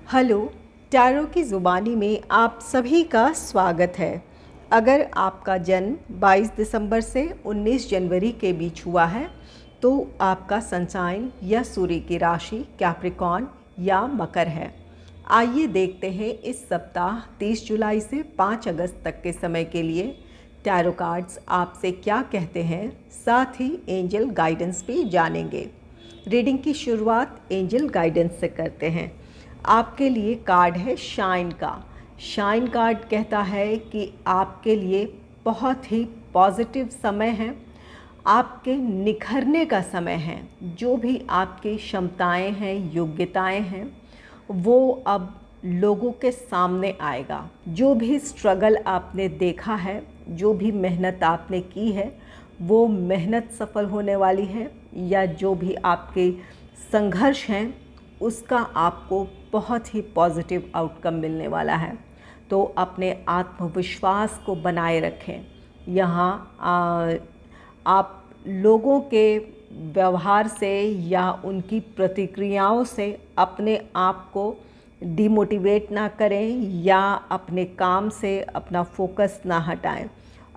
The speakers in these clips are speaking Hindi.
हेलो, टैरो की ज़ुबानी में आप सभी का स्वागत है। अगर आपका जन्म 22 दिसंबर से 19 जनवरी के बीच हुआ है तो आपका सनसाइन या सूर्य की राशि कैप्रिकॉर्न या मकर है। आइए देखते हैं इस सप्ताह 30 जुलाई से 5 अगस्त तक के समय के लिए टैरो कार्ड्स आपसे क्या कहते हैं, साथ ही एंजल गाइडेंस भी जानेंगे। रीडिंग की शुरुआत एंजल गाइडेंस से करते हैं। आपके लिए कार्ड है शाइन का। शाइन कार्ड कहता है कि आपके लिए बहुत ही पॉजिटिव समय है, आपके निखरने का समय है। जो भी आपकी क्षमताएं हैं, योग्यताएं हैं, वो अब लोगों के सामने आएगा। जो भी स्ट्रगल आपने देखा है, जो भी मेहनत आपने की है, वो मेहनत सफल होने वाली है, या जो भी आपके संघर्ष हैं उसका आपको बहुत ही पॉजिटिव आउटकम मिलने वाला है। तो अपने आत्मविश्वास को बनाए रखें। यहाँ आप लोगों के व्यवहार से या उनकी प्रतिक्रियाओं से अपने आप को डिमोटिवेट ना करें या अपने काम से अपना फोकस ना हटाएं।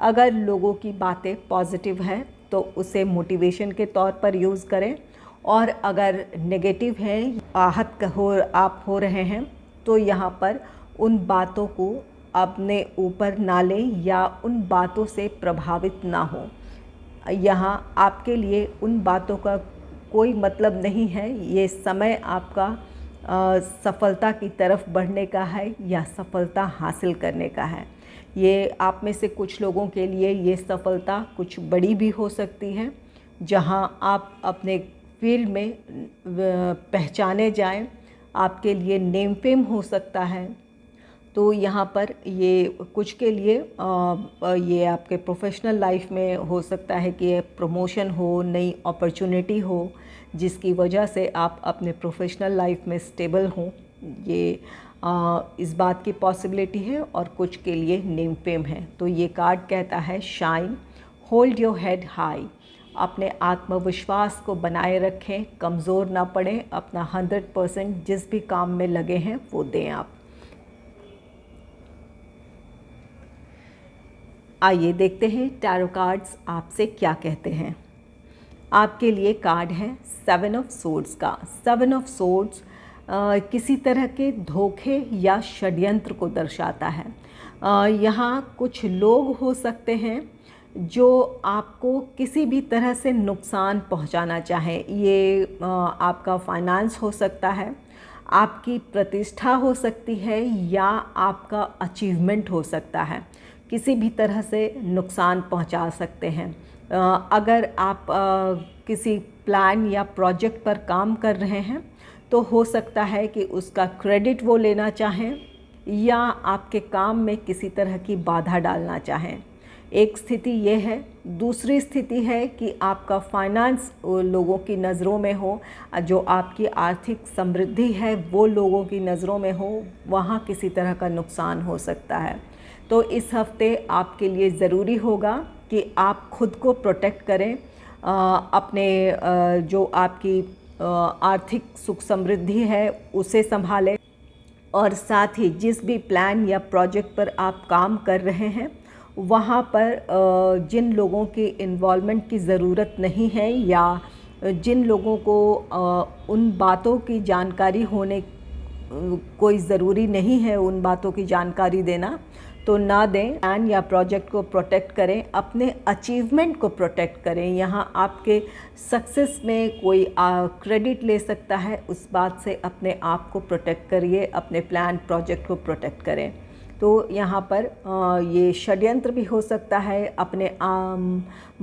अगर लोगों की बातें पॉजिटिव हैं तो उसे मोटिवेशन के तौर पर यूज़ करें, और अगर नेगेटिव हैं, आहत आप हो रहे हैं, तो यहाँ पर उन बातों को अपने ऊपर ना लें या उन बातों से प्रभावित ना हो। यहाँ आपके लिए उन बातों का कोई मतलब नहीं है। ये समय आपका सफलता की तरफ बढ़ने का है या सफलता हासिल करने का है। ये आप में से कुछ लोगों के लिए ये सफलता कुछ बड़ी भी हो सकती है, जहाँ आप अपने फील्ड में पहचाने जाएं। आपके लिए नेम फेम हो सकता है। तो यहाँ पर ये कुछ के लिए ये आपके प्रोफेशनल लाइफ में हो सकता है कि प्रमोशन हो, नई अपॉर्चुनिटी हो, जिसकी वजह से आप अपने प्रोफेशनल लाइफ में स्टेबल हों। ये इस बात की पॉसिबिलिटी है। और कुछ के लिए नेम फेम है। तो ये कार्ड कहता है shine, hold your head high. अपने आत्मविश्वास को बनाए रखें, कमज़ोर ना पड़ें, अपना 100% जिस भी काम में लगे हैं वो दें आप। आइए देखते हैं टैरो कार्ड्स आपसे क्या कहते हैं। आपके लिए कार्ड है 7 ऑफ सोर्ड्स का। 7 ऑफ सोर्ड्स किसी तरह के धोखे या षड्यंत्र को दर्शाता है। यहाँ कुछ लोग हो सकते हैं जो आपको किसी भी तरह से नुकसान पहुंचाना चाहें। ये आपका फाइनेंस हो सकता है, आपकी प्रतिष्ठा हो सकती है, या आपका अचीवमेंट हो सकता है। किसी भी तरह से नुकसान पहुंचा सकते हैं। अगर आप किसी प्लान या प्रोजेक्ट पर काम कर रहे हैं तो हो सकता है कि उसका क्रेडिट वो लेना चाहें या आपके काम में किसी तरह की बाधा डालना चाहें। एक स्थिति ये है। दूसरी स्थिति है कि आपका फाइनेंस लोगों की नज़रों में हो, जो आपकी आर्थिक समृद्धि है वो लोगों की नज़रों में हो, वहाँ किसी तरह का नुकसान हो सकता है। तो इस हफ्ते आपके लिए ज़रूरी होगा कि आप खुद को प्रोटेक्ट करें, अपने जो आपकी आर्थिक सुख समृद्धि है उसे संभालें, और साथ ही जिस भी प्लान या प्रोजेक्ट पर आप काम कर रहे हैं वहाँ पर जिन लोगों की इन्वॉल्वमेंट की ज़रूरत नहीं है या जिन लोगों को उन बातों की जानकारी होने कोई ज़रूरी नहीं है उन बातों की जानकारी देना, तो ना दें। प्लान या प्रोजेक्ट को प्रोटेक्ट करें, अपने अचीवमेंट को प्रोटेक्ट करें। यहाँ आपके सक्सेस में कोई क्रेडिट ले सकता है, उस बात से अपने आप को प्रोटेक्ट करिए, अपने प्लान प्रोजेक्ट को प्रोटेक्ट करें। तो यहाँ पर ये षड्यंत्र भी हो सकता है। अपने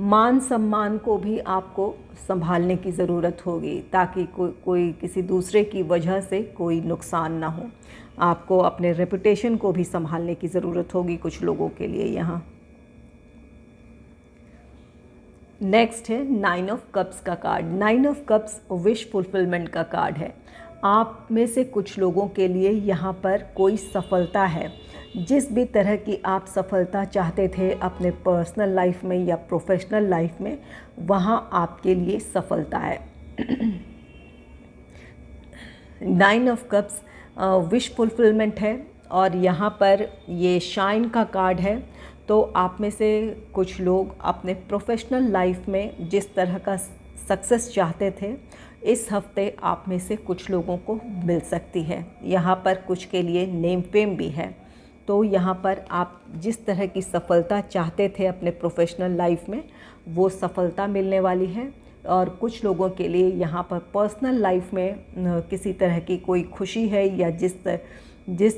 मान सम्मान को भी आपको संभालने की ज़रूरत होगी ताकि कोई किसी दूसरे की वजह से कोई नुकसान ना हो। आपको अपने रेपुटेशन को भी संभालने की ज़रूरत होगी कुछ लोगों के लिए। यहाँ नेक्स्ट है 9 ऑफ कप्स का card. 9 of cups wish fulfilment का कार्ड है। आप में से कुछ लोगों के लिए यहाँ पर कोई सफलता है। जिस भी तरह की आप सफलता चाहते थे अपने पर्सनल लाइफ में या प्रोफेशनल लाइफ में, वहाँ आपके लिए सफलता है। 9 ऑफ कप्स विश फुलफिलमेंट है और यहाँ पर ये शाइन का कार्ड है। तो आप में से कुछ लोग अपने प्रोफेशनल लाइफ में जिस तरह का सक्सेस चाहते थे, इस हफ्ते आप में से कुछ लोगों को मिल सकती है। यहाँ पर कुछ के लिए नेम फेम भी है। तो यहाँ पर आप जिस तरह की सफलता चाहते थे अपने प्रोफेशनल लाइफ में, वो सफलता मिलने वाली है। और कुछ लोगों के लिए यहाँ पर पर्सनल लाइफ में किसी तरह की कोई खुशी है, या जिस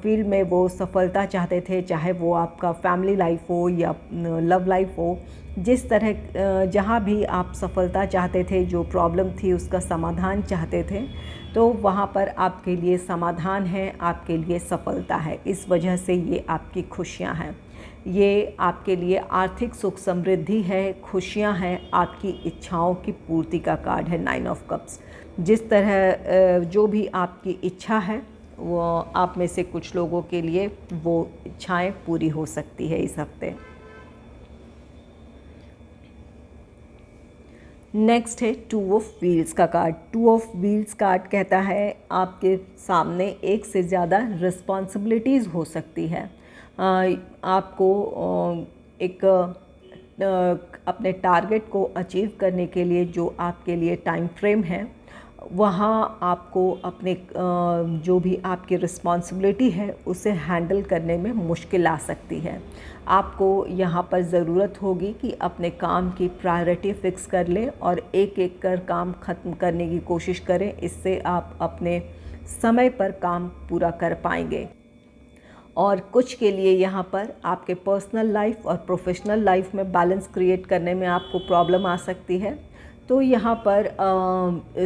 फील्ड में वो सफलता चाहते थे, चाहे वो आपका फैमिली लाइफ हो या लव लाइफ हो, जिस तरह जहाँ भी आप सफलता चाहते थे, जो प्रॉब्लम थी उसका समाधान चाहते थे, तो वहाँ पर आपके लिए समाधान है, आपके लिए सफलता है। इस वजह से ये आपकी खुशियाँ हैं। ये आपके लिए आर्थिक सुख समृद्धि है, खुशियाँ हैं, आपकी इच्छाओं की पूर्ति का कार्ड है 9 ऑफ कप्स। जिस तरह जो भी आपकी इच्छा है, वो आप में से कुछ लोगों के लिए वो इच्छाएं पूरी हो सकती है इस हफ्ते। नेक्स्ट है 2 ऑफ व्हील्स का कार्ड। 2 ऑफ व्हील्स कार्ड कहता है आपके सामने एक से ज़्यादा रिस्पॉन्सिबिलिटीज़ हो सकती है। आपको एक अपने टारगेट को अचीव करने के लिए जो आपके लिए टाइम फ्रेम है, वहाँ आपको अपने जो भी आपकी रिस्पॉन्सिबिलिटी है उसे हैंडल करने में मुश्किल आ सकती है। आपको यहाँ पर ज़रूरत होगी कि अपने काम की प्रायोरिटी फ़िक्स कर लें और एक एक कर काम ख़त्म करने की कोशिश करें। इससे आप अपने समय पर काम पूरा कर पाएंगे। और कुछ के लिए यहाँ पर आपके पर्सनल लाइफ और प्रोफेशनल लाइफ में बैलेंस क्रिएट करने में आपको प्रॉब्लम आ सकती है। तो यहाँ पर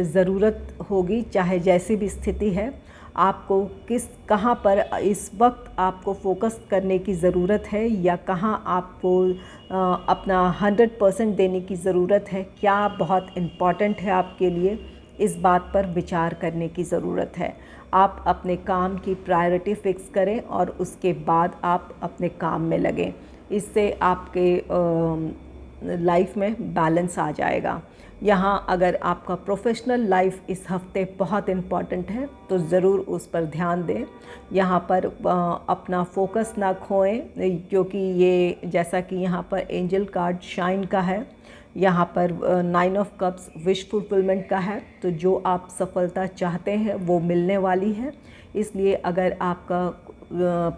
ज़रूरत होगी, चाहे जैसी भी स्थिति है, आपको कहाँ पर इस वक्त आपको फोकस करने की ज़रूरत है, या कहाँ आपको अपना 100% देने की ज़रूरत है, क्या बहुत इम्पॉर्टेंट है आपके लिए, इस बात पर विचार करने की ज़रूरत है। आप अपने काम की प्रायोरिटी फ़िक्स करें और उसके बाद आप अपने काम में लगें। इससे आपके लाइफ में बैलेंस आ जाएगा। यहाँ अगर आपका प्रोफेशनल लाइफ इस हफ्ते बहुत इम्पॉर्टेंट है तो ज़रूर उस पर ध्यान दें। यहाँ पर अपना फोकस ना खोएं, क्योंकि ये जैसा कि यहाँ पर एंजल कार्ड शाइन का है, यहाँ पर 9 ऑफ कप्स विश फुलफिलमेंट का है। तो जो आप सफलता चाहते हैं वो मिलने वाली है। इसलिए अगर आपका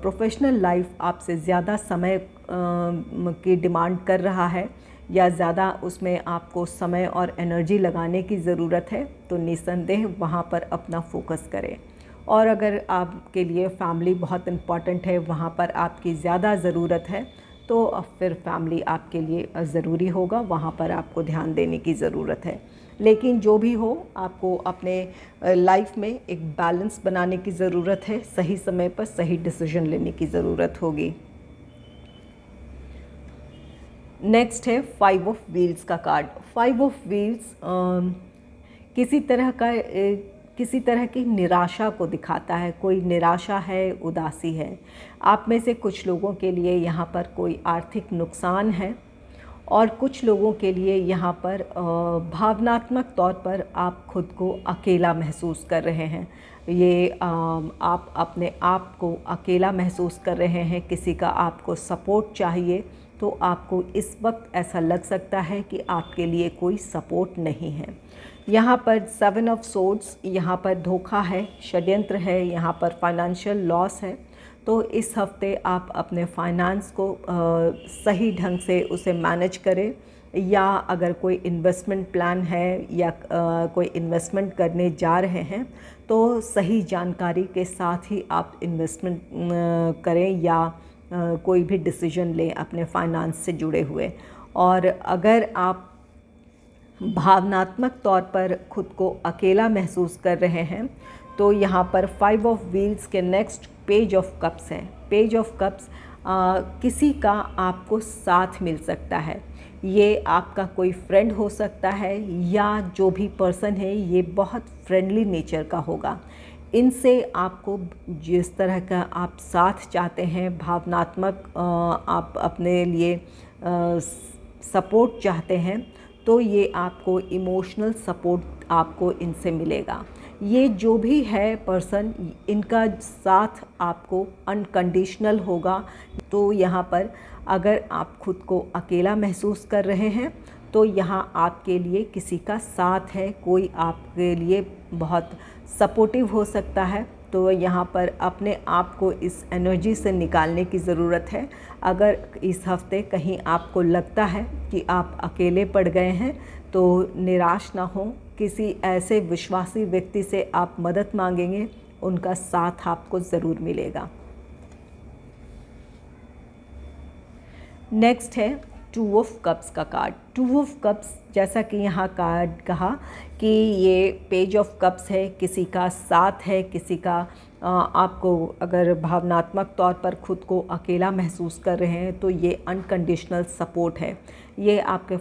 प्रोफेशनल लाइफ आपसे ज़्यादा समय की डिमांड कर रहा है, या ज़्यादा उसमें आपको समय और एनर्जी लगाने की ज़रूरत है, तो निस्संदेह वहाँ पर अपना फोकस करें। और अगर आपके लिए फैमिली बहुत इम्पॉर्टेंट है, वहाँ पर आपकी ज़्यादा ज़रूरत है, तो फिर फैमिली आपके लिए ज़रूरी होगा, वहाँ पर आपको ध्यान देने की ज़रूरत है। लेकिन जो भी हो, आपको अपने लाइफ में एक बैलेंस बनाने की ज़रूरत है। सही समय पर सही डिसीजन लेने की ज़रूरत होगी। नेक्स्ट है 5 ऑफ व्हील्स का कार्ड। 5 ऑफ व्हील्स किसी तरह की निराशा को दिखाता है। कोई निराशा है, उदासी है। आप में से कुछ लोगों के लिए यहाँ पर कोई आर्थिक नुकसान है, और कुछ लोगों के लिए यहाँ पर भावनात्मक तौर पर आप खुद को अकेला महसूस कर रहे हैं। ये आप अपने आप को अकेला महसूस कर रहे हैं। किसी का आपको सपोर्ट चाहिए, तो आपको इस वक्त ऐसा लग सकता है कि आपके लिए कोई सपोर्ट नहीं है। यहाँ पर 7 ऑफ सोर्ड्स, यहाँ पर धोखा है, षड्यंत्र है, यहाँ पर फाइनेंशियल लॉस है। तो इस हफ्ते आप अपने फाइनेंस को सही ढंग से उसे मैनेज करें, या अगर कोई इन्वेस्टमेंट प्लान है या कोई इन्वेस्टमेंट करने जा रहे हैं, तो सही जानकारी के साथ ही आप इन्वेस्टमेंट करें, या कोई भी डिसीजन लें अपने फाइनेंस से जुड़े हुए। और अगर आप भावनात्मक तौर पर खुद को अकेला महसूस कर रहे हैं, तो यहाँ पर 5 ऑफ व्हील्स के नेक्स्ट पेज ऑफ कप्स है। पेज ऑफ कप्स किसी का आपको साथ मिल सकता है। ये आपका कोई फ्रेंड हो सकता है, या जो भी पर्सन है ये बहुत फ्रेंडली नेचर का होगा। इनसे आपको जिस तरह का आप साथ चाहते हैं, भावनात्मक आप अपने लिए सपोर्ट चाहते हैं, तो ये आपको इमोशनल सपोर्ट आपको इनसे मिलेगा। ये जो भी है पर्सन, इनका साथ आपको अनकंडीशनल होगा। तो यहाँ पर अगर आप खुद को अकेला महसूस कर रहे हैं तो यहाँ आपके लिए किसी का साथ है, कोई आपके लिए बहुत सपोर्टिव हो सकता है। तो यहाँ पर अपने आप को इस एनर्जी से निकालने की ज़रूरत है। अगर इस हफ्ते कहीं आपको लगता है कि आप अकेले पड़ गए हैं तो निराश ना हो, किसी ऐसे विश्वासी व्यक्ति से आप मदद मांगेंगे, उनका साथ आपको ज़रूर मिलेगा। नेक्स्ट है 2 ऑफ कप्स का कार्ड। 2 ऑफ कप्स, जैसा कि यहाँ कार्ड कहा कि ये पेज ऑफ कप्स है, किसी का साथ है, किसी का आपको अगर भावनात्मक तौर पर खुद को अकेला महसूस कर रहे हैं तो ये अनकंडीशनल सपोर्ट है। ये आपके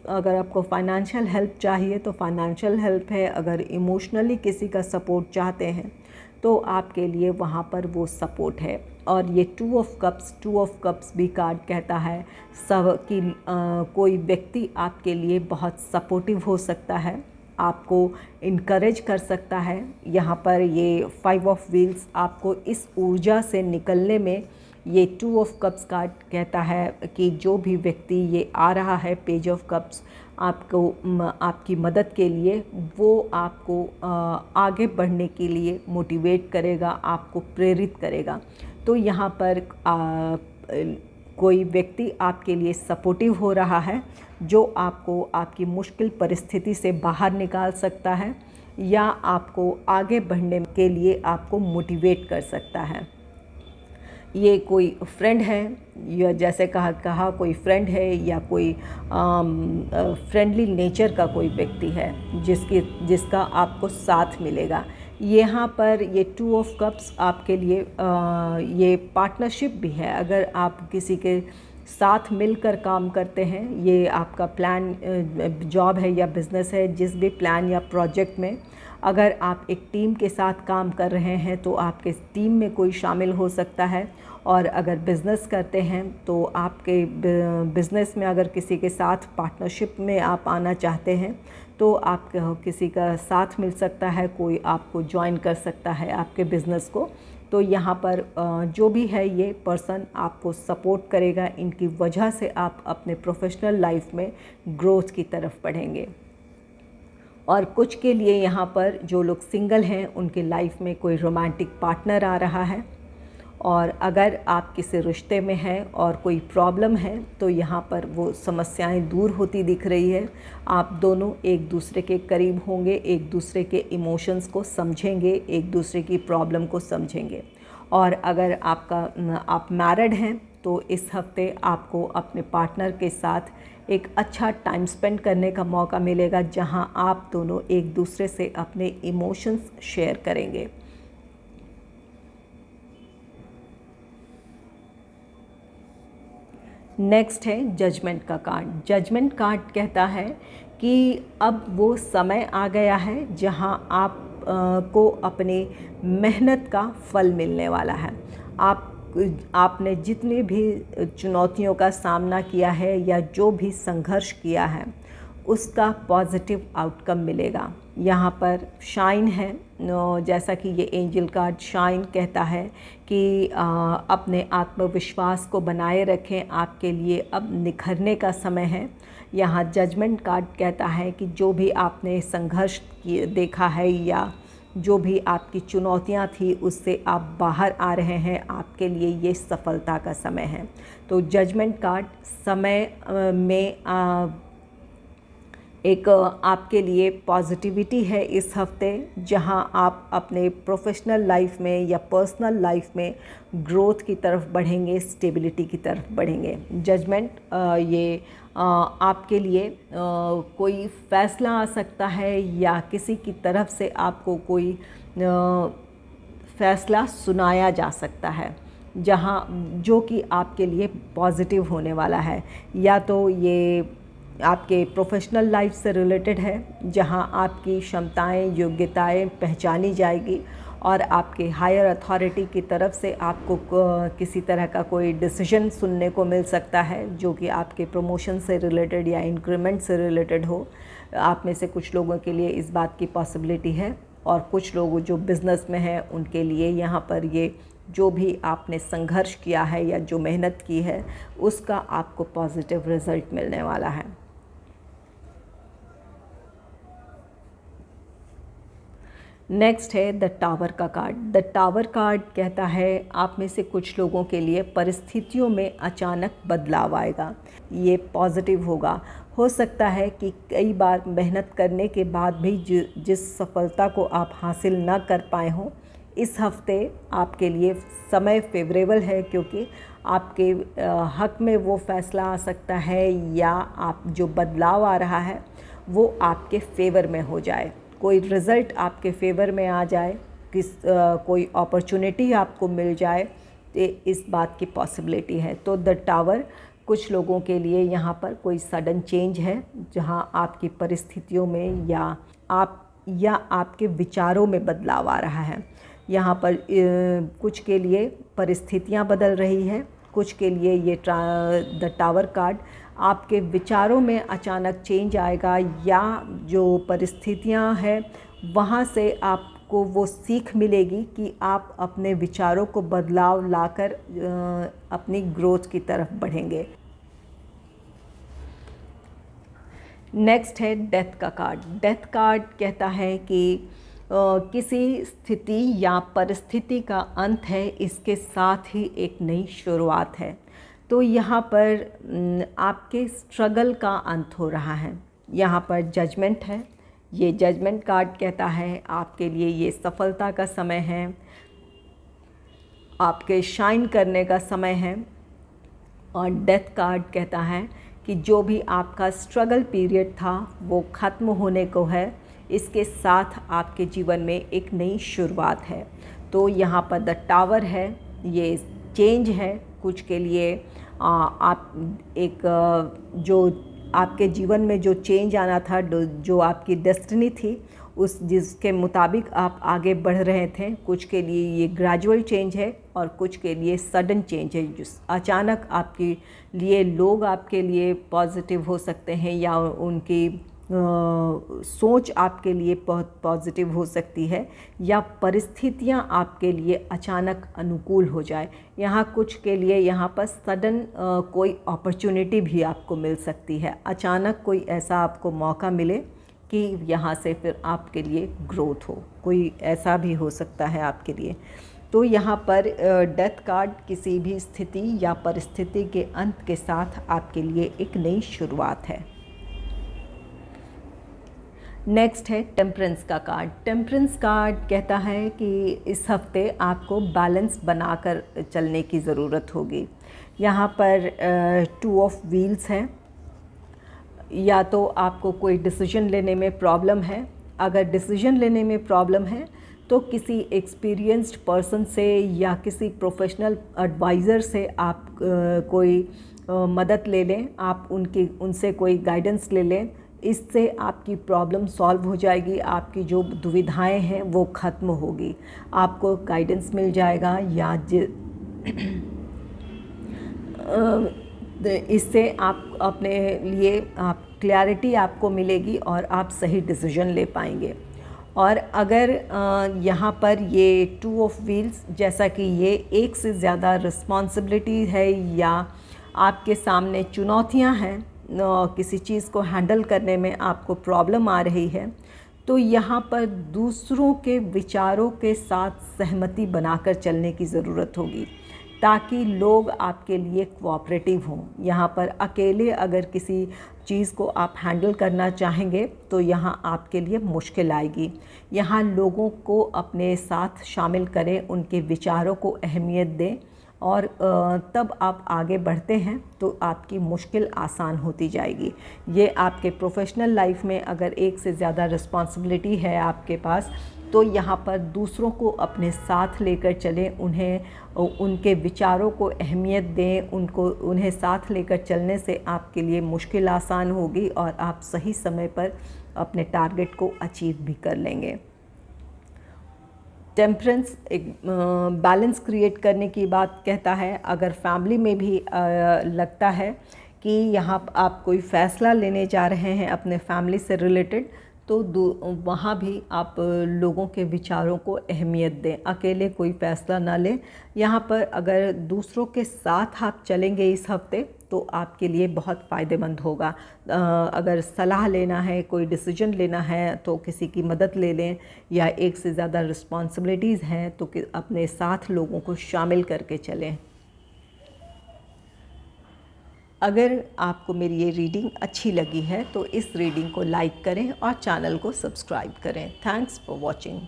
अगर आपको फाइनेंशियल हेल्प चाहिए तो फाइनेंशियल हेल्प है, अगर इमोशनली किसी का सपोर्ट चाहते हैं तो आपके लिए वहाँ पर वो सपोर्ट है। और ये 2 ऑफ कप्स भी कार्ड कहता है सब कि कोई व्यक्ति आपके लिए बहुत सपोर्टिव हो सकता है, आपको इनकरेज कर सकता है। यहाँ पर ये 5 ऑफ व्हील्स आपको इस ऊर्जा से निकलने में, ये 2 ऑफ कप्स कार्ड कहता है कि जो भी व्यक्ति ये आ रहा है पेज ऑफ कप्स आपको आपकी मदद के लिए, वो आपको आगे बढ़ने के लिए मोटिवेट करेगा, आपको प्रेरित करेगा। तो यहाँ पर कोई व्यक्ति आपके लिए सपोर्टिव हो रहा है जो आपको आपकी मुश्किल परिस्थिति से बाहर निकाल सकता है या आपको आगे बढ़ने के लिए आपको मोटिवेट कर सकता है। ये कोई फ्रेंड है या जैसे कहा कोई फ्रेंड है या कोई फ्रेंडली नेचर का कोई व्यक्ति है जिसका आपको साथ मिलेगा। यहाँ पर ये 2 ऑफ कप्स आपके लिए ये पार्टनरशिप भी है। अगर आप किसी के साथ मिलकर काम करते हैं, ये आपका प्लान जॉब है या बिज़नेस है, जिस भी प्लान या प्रोजेक्ट में अगर आप एक टीम के साथ काम कर रहे हैं तो आपके टीम में कोई शामिल हो सकता है। और अगर बिज़नेस करते हैं तो आपके बिज़नेस में अगर किसी के साथ पार्टनरशिप में आप आना चाहते हैं तो आप किसी का साथ मिल सकता है, कोई आपको ज्वाइन कर सकता है आपके बिज़नेस को। तो यहाँ पर जो भी है ये पर्सन आपको सपोर्ट करेगा, इनकी वजह से आप अपने प्रोफेशनल लाइफ में ग्रोथ की तरफ बढ़ेंगे। और कुछ के लिए यहाँ पर जो लोग सिंगल हैं उनके लाइफ में कोई रोमांटिक पार्टनर आ रहा है। और अगर आप किसी रिश्ते में हैं और कोई प्रॉब्लम है तो यहाँ पर वो समस्याएं दूर होती दिख रही है। आप दोनों एक दूसरे के करीब होंगे, एक दूसरे के इमोशंस को समझेंगे, एक दूसरे की प्रॉब्लम को समझेंगे। और अगर आप मैरिड हैं तो इस हफ्ते आपको अपने पार्टनर के साथ एक अच्छा टाइम स्पेंड करने का मौका मिलेगा, जहां आप दोनों एक दूसरे से अपने इमोशंस शेयर करेंगे। नेक्स्ट है जजमेंट का कार्ड। जजमेंट कार्ड कहता है कि अब वो समय आ गया है जहां आप को अपनी मेहनत का फल मिलने वाला है। आपने जितनी भी चुनौतियों का सामना किया है या जो भी संघर्ष किया है उसका पॉजिटिव आउटकम मिलेगा। यहाँ पर शाइन है, जैसा कि ये एंजल कार्ड शाइन कहता है कि अपने आत्मविश्वास को बनाए रखें, आपके लिए अब निखरने का समय है। यहाँ जजमेंट कार्ड कहता है कि जो भी आपने संघर्ष देखा है या जो भी आपकी चुनौतियाँ थी उससे आप बाहर आ रहे हैं, आपके लिए ये सफलता का समय है। तो जजमेंट कार्ड समय में एक आपके लिए पॉजिटिविटी है इस हफ्ते, जहां आप अपने प्रोफेशनल लाइफ में या पर्सनल लाइफ में ग्रोथ की तरफ बढ़ेंगे, स्टेबिलिटी की तरफ बढ़ेंगे। जजमेंट ये आपके लिए कोई फ़ैसला आ सकता है या किसी की तरफ से आपको कोई फ़ैसला सुनाया जा सकता है जहां जो कि आपके लिए पॉजिटिव होने वाला है। या तो ये आपके प्रोफेशनल लाइफ से रिलेटेड है जहां आपकी क्षमताएं, योग्यताएं पहचानी जाएगी और आपके हायर अथॉरिटी की तरफ से आपको किसी तरह का कोई डिसीजन सुनने को मिल सकता है जो कि आपके प्रमोशन से रिलेटेड या इंक्रीमेंट से रिलेटेड हो। आप में से कुछ लोगों के लिए इस बात की पॉसिबिलिटी है। और कुछ लोग जो बिज़नेस में हैं उनके लिए यहाँ पर ये जो भी आपने संघर्ष किया है या जो मेहनत की है उसका आपको पॉजिटिव रिज़ल्ट मिलने वाला है। नेक्स्ट है द टावर का कार्ड। द टावर कार्ड कहता है आप में से कुछ लोगों के लिए परिस्थितियों में अचानक बदलाव आएगा। ये पॉजिटिव होगा। हो सकता है कि कई बार मेहनत करने के बाद भी जिस सफलता को आप हासिल न कर पाए हों, इस हफ्ते आपके लिए समय फेवरेबल है, क्योंकि आपके हक में वो फ़ैसला आ सकता है या आप जो बदलाव आ रहा है वो आपके फेवर में हो जाए, कोई रिज़ल्ट आपके फेवर में आ जाए, कोई अपॉर्चुनिटी आपको मिल जाए, तो इस बात की पॉसिबिलिटी है। तो द टावर कुछ लोगों के लिए यहाँ पर कोई सडन चेंज है, जहाँ आपकी परिस्थितियों में या आपके विचारों में बदलाव आ रहा है। यहाँ पर कुछ के लिए परिस्थितियाँ बदल रही है, कुछ के लिए ये द टावर कार्ड आपके विचारों में अचानक चेंज आएगा, या जो परिस्थितियाँ हैं वहाँ से आपको वो सीख मिलेगी कि आप अपने विचारों को बदलाव लाकर अपनी ग्रोथ की तरफ बढ़ेंगे। नेक्स्ट है डेथ का कार्ड। डेथ कार्ड कहता है कि किसी स्थिति या परिस्थिति का अंत है, इसके साथ ही एक नई शुरुआत है। तो यहाँ पर आपके स्ट्रगल का अंत हो रहा है। यहाँ पर जजमेंट है। ये जजमेंट कार्ड कहता है आपके लिए ये सफलता का समय है, आपके शाइन करने का समय है। और डेथ कार्ड कहता है कि जो भी आपका स्ट्रगल पीरियड था वो ख़त्म होने को है, इसके साथ आपके जीवन में एक नई शुरुआत है। तो यहाँ पर द टावर है, ये चेंज है। कुछ के लिए आप जो आपके जीवन में जो चेंज आना था, जो आपकी डेस्टिनी थी, उस जिसके मुताबिक आप आगे बढ़ रहे थे, कुछ के लिए ये ग्रेजुअल चेंज है और कुछ के लिए सडन चेंज है। जो अचानक आपके लिए लोग आपके लिए पॉजिटिव हो सकते हैं या उनकी सोच आपके लिए बहुत पॉजिटिव हो सकती है, या परिस्थितियां आपके लिए अचानक अनुकूल हो जाए। यहाँ कुछ के लिए यहाँ पर सडन कोई अपॉर्चुनिटी भी आपको मिल सकती है, अचानक कोई ऐसा आपको मौका मिले कि यहाँ से फिर आपके लिए ग्रोथ हो, कोई ऐसा भी हो सकता है आपके लिए। तो यहाँ पर डेथ कार्ड किसी भी स्थिति या परिस्थिति के अंत के साथ आपके लिए एक नई शुरुआत है। नेक्स्ट है टेम्परेंस का कार्ड। टेम्परेंस कार्ड कहता है कि इस हफ्ते आपको बैलेंस बनाकर चलने की ज़रूरत होगी। यहाँ पर 2 ऑफ व्हील्स है। या तो आपको कोई डिसीजन लेने में प्रॉब्लम है। अगर डिसीजन लेने में प्रॉब्लम है तो किसी एक्सपीरियंस्ड पर्सन से या किसी प्रोफेशनल एडवाइज़र से आप कोई मदद ले लें, आप उनसे कोई गाइडेंस ले लें। इससे आपकी प्रॉब्लम सॉल्व हो जाएगी, आपकी जो दुविधाएं हैं वो ख़त्म होगी, आपको गाइडेंस मिल जाएगा, या इससे आप अपने लिए क्लैरिटी आपको मिलेगी और आप सही डिसीजन ले पाएंगे। और अगर यहाँ पर ये 2 ऑफ व्हील्स, जैसा कि ये एक से ज़्यादा रिस्पॉन्सिबिलिटी है या आपके सामने चुनौतियाँ हैं, किसी चीज़ को हैंडल करने में आपको प्रॉब्लम आ रही है, तो यहाँ पर दूसरों के विचारों के साथ सहमति बनाकर चलने की ज़रूरत होगी, ताकि लोग आपके लिए कोऑपरेटिव हों। यहाँ पर अकेले अगर किसी चीज़ को आप हैंडल करना चाहेंगे तो यहाँ आपके लिए मुश्किल आएगी। यहाँ लोगों को अपने साथ शामिल करें, उनके विचारों को अहमियत दें, और तब आप आगे बढ़ते हैं तो आपकी मुश्किल आसान होती जाएगी। ये आपके प्रोफेशनल लाइफ में अगर एक से ज़्यादा रिस्पॉन्सिबिलिटी है आपके पास, तो यहाँ पर दूसरों को अपने साथ लेकर चलें, उनके विचारों को अहमियत दें, उन्हें साथ लेकर चलने से आपके लिए मुश्किल आसान होगी और आप सही समय पर अपने टारगेट को अचीव भी कर लेंगे। टेम्परेंस एक बैलेंस क्रिएट करने की बात कहता है। अगर फैमिली में भी लगता है कि यहाँ आप कोई फ़ैसला लेने जा रहे हैं अपने फैमिली से रिलेटेड, तो वहाँ भी आप लोगों के विचारों को अहमियत दें, अकेले कोई फ़ैसला ना लें। यहाँ पर अगर दूसरों के साथ आप चलेंगे इस हफ्ते तो आपके लिए बहुत फ़ायदेमंद होगा। अगर सलाह लेना है, कोई डिसीजन लेना है तो किसी की मदद ले लें, या एक से ज़्यादा रिस्पॉन्सिबिलिटीज़ हैं तो अपने साथ लोगों को शामिल करके चलें। अगर आपको मेरी ये रीडिंग अच्छी लगी है तो इस रीडिंग को लाइक करें और चैनल को सब्सक्राइब करें। Thanks for watching.